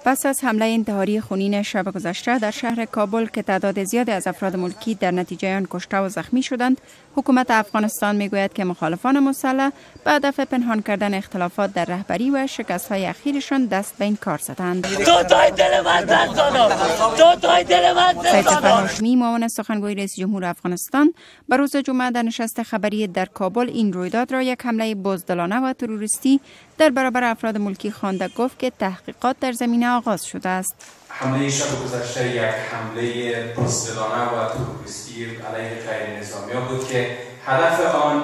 پس از حمله انتحاری خونین شب گذشته در شهر کابل که تعداد زیادی از افراد ملکی در نتیجه آن کشته و زخمی شدند، حکومت افغانستان میگوید که مخالفان مسلح به هدف پنهان کردن اختلافات در رهبری و شکست‌های اخیرشان دست به این کار زدند. سید ظفر هاشمی، معاون سخنگوی رئیس جمهور افغانستان، به روز جمعه در نشست خبری در کابل این رویداد را یک حمله بزدلانه و تروریستی در برابر افراد ملکی خوانده، گفت که تحقیقات در زمینه آغاز شده است. حمله شب گذشته یک حمله بزدلانه و تروریستی علیه غیر نظامیان بود که هدف آن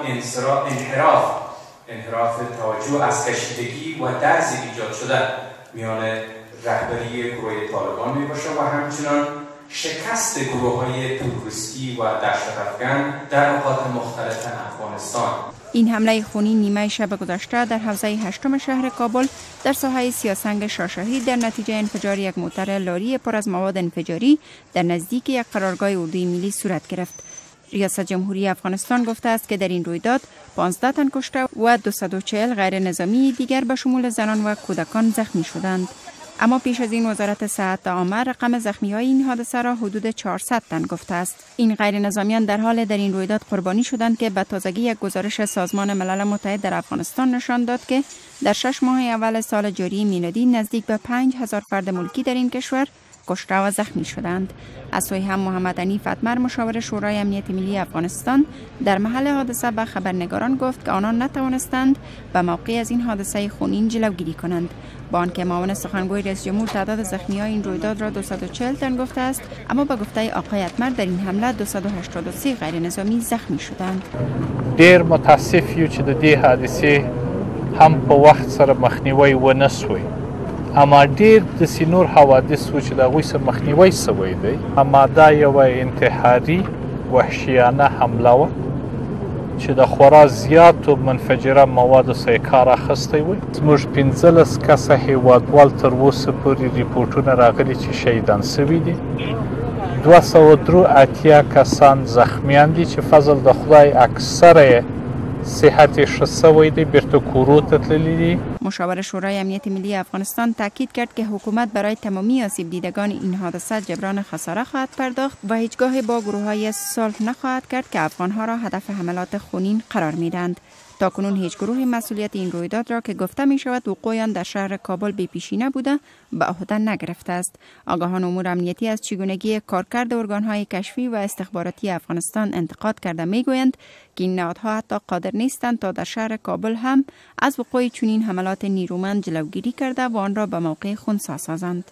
انحراف توجه از کشیدگی و درزی ایجاد شده میان رهبری گروه طالبان می باشد و همچنان شکست گروه‌های تروریستی و دهشت‌افکن در نقاط مختلف افغانستان. این حمله خونی نیمه شب گذشته در حوزه 8 شهر کابل در ساحه سیاسنگ شاشهی در نتیجه انفجار یک موتر لاری پر از مواد انفجاری در نزدیک یک قرارگاه اردوی ملی صورت گرفت. ریاست جمهوری افغانستان گفته است که در این رویداد 15 تن کشته و 240 غیر نظامی دیگر به شمول زنان و کودکان زخمی شدند. اما پیش از این وزارت صحت عامه رقم زخمی‌های این حادثه را حدود 400 تن گفته است. این غیر نظامیان در حال در این رویداد قربانی شدند که به تازگی یک گزارش سازمان ملل متحد در افغانستان نشان داد که در 6 ماه اول سال جاری میلادی نزدیک به 5000 فرد ملکی در این کشور کشته و زخمی شدند. از سوی هم محمد حنیف اتمر، مشاور شورای امنیت ملی افغانستان، در محل حادثه به خبرنگاران گفت که آنان نتوانستند به موقع از این حادثه خونین جلوگیری کنند. با آنکه معاون سخنگوی رئیس جمهور تعداد زخمی‌های این رویداد را 240 تن گفته است، اما به گفته آقای اتمر در این حمله 283 غیر نظامی زخمی شدند. ډیر متاسف یو چې د دې حادثې هم په وخت سره مخنیوي ونه شوی، اما ډیر د سینور حوادث و چې د هغوی سره مخنیوي شوی دی. اما دا یوه انتحاري وحشیانه حمله وه چې د خورا زیاتو منفجره موادو څخه یې کار اخیستی وی. زموږ 15 کسه هیوادوال تر اوسه پورې ریپورټونه راغلي چې شهیدان سوي دي. 283 کسان زخمیان دي چې فضل د خدای اکثره صحت ښه سوی دی، بیرته کورو ته تللي دي. مشاور شورای امنیت ملی افغانستان تاکید کرد که حکومت برای تمامی آسیب دیدگان این حادثه جبران خساره خواهد پرداخت و هیچگاه با گروه‌های صلح نخواهد کرد که افغانها را هدف حملات خونین قرار میدند. تاکنون هیچ گروه مسئولیت این رویداد را که گفته می شود وقوع آن در شهر کابل بی پیشینه بوده به عهده نگرفته است. آگاهان امور امنیتی از چگونگی کارکرد ارگان‌های کشفی و استخباراتی افغانستان انتقاد کرده می گویند که این نهادها حتی قادر نیستند تا در شهر کابل هم از وقوع چنین حملات نیرومند جلوگیری کرده و آن را به موقع خنثی سازند.